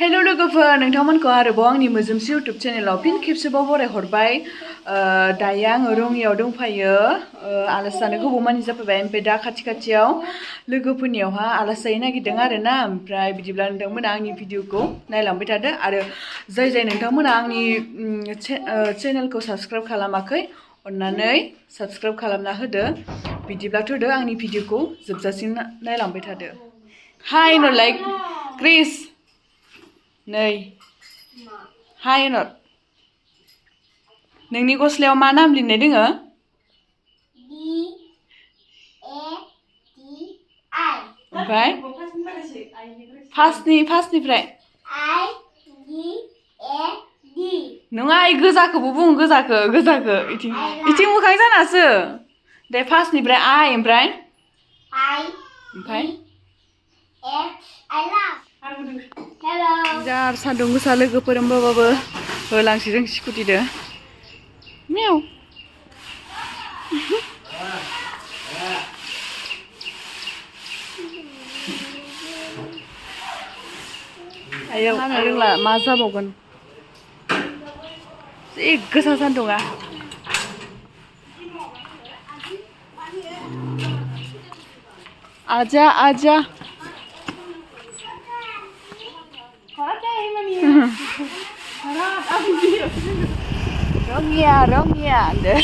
Hello लोगोफोर नोंथांमोनखौ आरोबाव आंनि मोजोमस्रि यूट्यूब चेनेलाव फिन खेबसेबाव बरायहरबाय दायो आङो रङियाव दंफायो आलासि जानो गोबाव मानि जाफैबाय ओमफ्राय दा खाथियाव लोगोफोरनियावहा आलासि जाहैनो नागिरदों आरोना ओमफ्राय बिदिब्ला नोंथांमोना आंनि भिडिअखौ नायलांबाय थादो आरो जाय नोंथांमोना आंनि चेनेलखौ साबस्क्राइब खालामाखै अन्नानै साबस्क्राइब खालामना होदो बिदिब्लाथ' दो आंनि भिडिअखौ जोबजासिम नायलांबाय थादो हाय नो लाइक क्रिस नै हाय नट नोंनि गस्लायाव मा नाम लिरनाय दोङो ओमफ्राय फार्स्टनिफ्राय नङा गोजाखौबो बुं गोजाखो इथिं मोखां जानासो दे फार्स्टनिफ्राय आइ ओमफ्राय जार सान्दुं गोसा लोगोफोर होमबाबो होलांसै जों स्कुटिदो मेव आयौ हानो रोंला मा जाबावगोन जि गोसा सान्दुङा आजा Rangiya deh.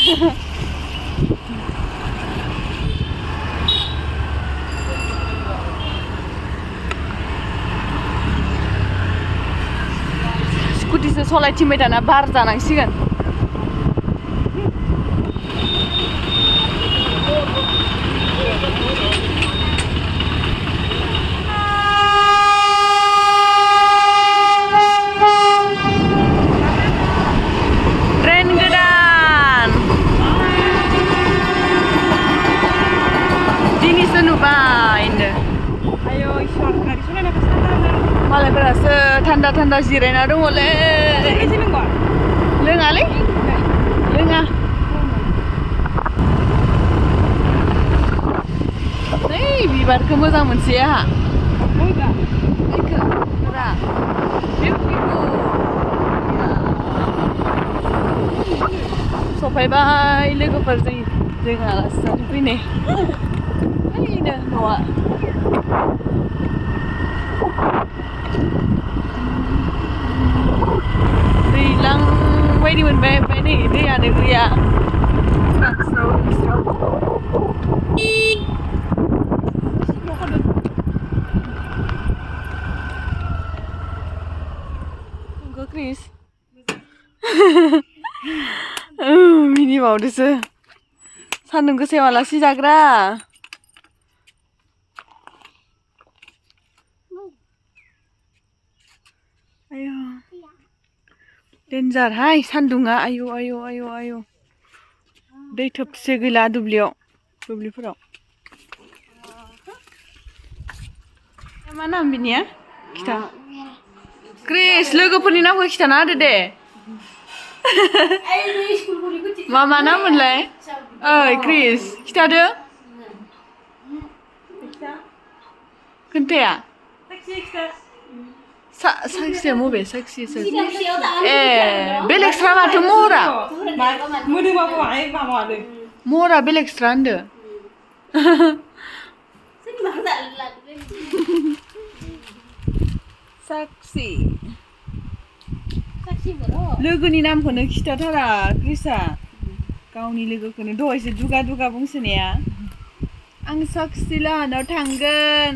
Skutise solaयथिंबाय दाना बार जानांसिगोन मालायफोरासो थान्दा जिरायना दङलै लोङालै लोङा नै बिबारखौ मोजां मोनसै आहा सफायबाय लोगोफोर जों आलासि जानो फैनाय ओइनो न'आ दैज्लां बायदि मोनबाय ओमफ्राय नै दैयानो गैया क्रिस मिनिबावदोसो सान्दुं गोसायाव आलासि जाग्रा आयौ डेन्जार हाय सान्दुङा आयौ दै थोबसे गैला दुब्लिफोराव मा नाम बिनिया खिथा क्रिस लोगोफोरनि नामखौ खिथाना होदो दे मा नाम मोनलाय ओइ क्रिस खिथादो खोन्थाया साक्षिया मबे साक्षि ए बेलेगस्रा माथो महरा बेलेगस्रा होनदो साक्षि लोगोनि नामखौनो खिथाथारा क्रिसआ गावनि लोगोखौनो दहायसो दुगा बुंसोनाया आं साक्षि लाहानाव थांगोन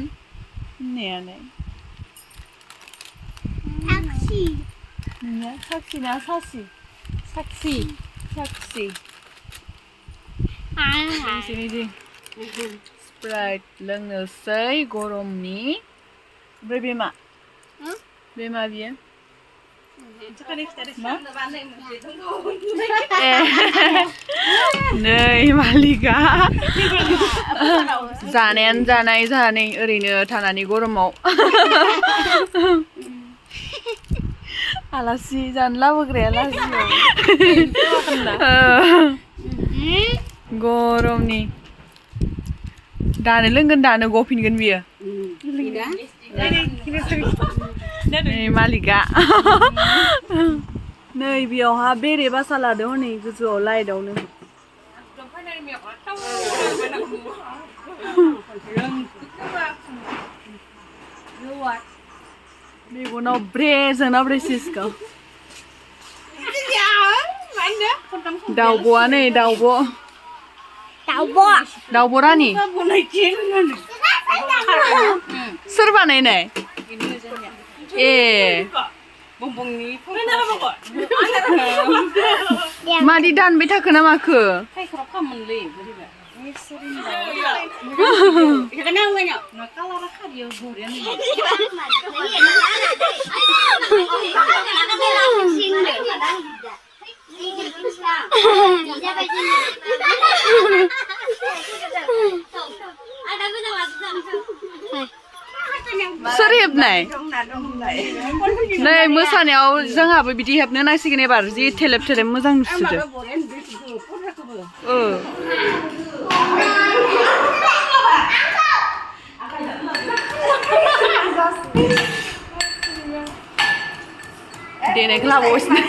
होननायालाय साक्षि ना साक्षि स्प्राइट लोंनोसै गरमनि ओमफ्राय बे मा बियो नै मालिका जानायानो जानाय ओरैनो थानानै गरमाव आलासि जानो लाबोग्राया लाजियो गरमनि दानो लोंगोन दानो गफिनगोन बियो Nei malika. Nei बेयावहा बेरे बासा लादों हनै गोजौआव लाइटआवनो. मेगनाव ब्रेजोना ब्रेसिसखौ. दाउब'आ नै दाउब'. दाउब' रानि. सोर बानायनाय? ए. मादि दानबाय थाखो ना माखो? सोर हेबनाय? नै मोसानायाव जोंहाबो बिदि हेबनो नांसिगोन एबार जि थेलेब थेलेब मोजां नुसोदो. देनायखौ लाबावगासिनो.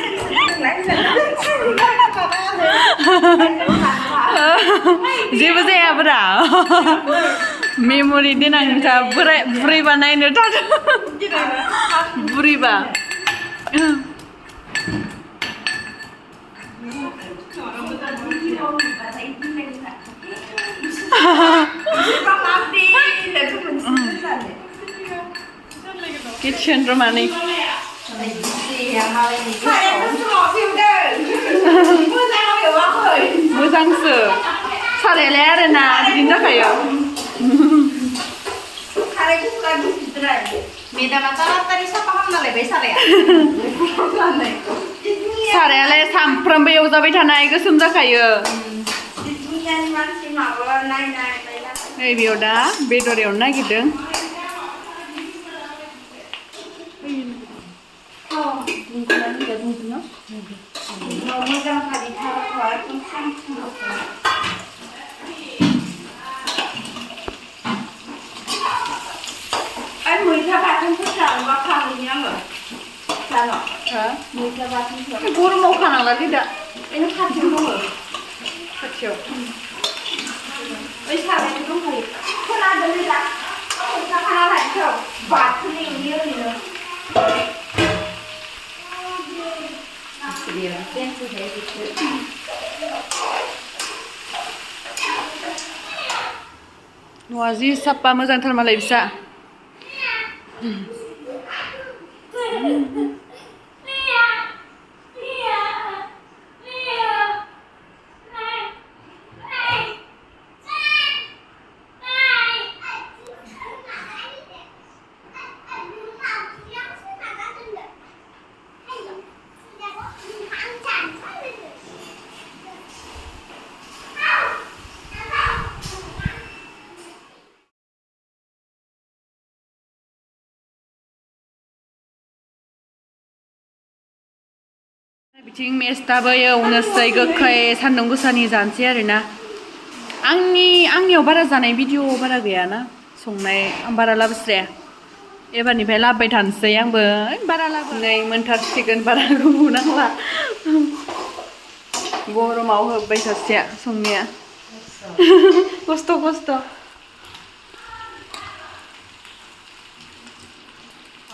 जेबो जायाब्रा. मेम'रि देनां नोंथाङा बुरैबा नायनो थादों. बुरैबा. Kitchen Romani. Moजांसो. सारायालाय आरोना बिदिनो जाखायो. सारायालाय सामफ्रामबो एवजाबाय थानाय गोसोम जाखायो. नै बेयाव दा बेदर एवनो नागिरदों. गरमाव खानांला दा. खाथियाव दङ. खाथियाव. न'आ जि साफा मोजांथार मालाय बिसा. बिथिं मेस्टाबो एवनोसै गोखै सान्दुं गोसानि जानोसै आरोना. आंनियाव बारा जानाय भिडिअ बारा गैयाना संनाय आं बारा लाबोस्राया. एबारनिफ्राय लाबोबाय थानोसै आंबो बारा लाबोनाय मोनथारसिगोन बारा गोबाव नांला. गरमाव होबाय थासेया संनाया. खस्थ'.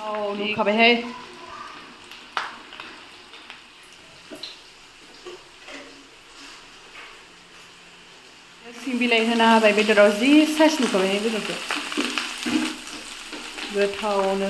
औ नुखाबायहाय. सिं बिलाइ होना होबाय बेदराव जि साइस नुखाबाय बेदरखौ. गोथावनो.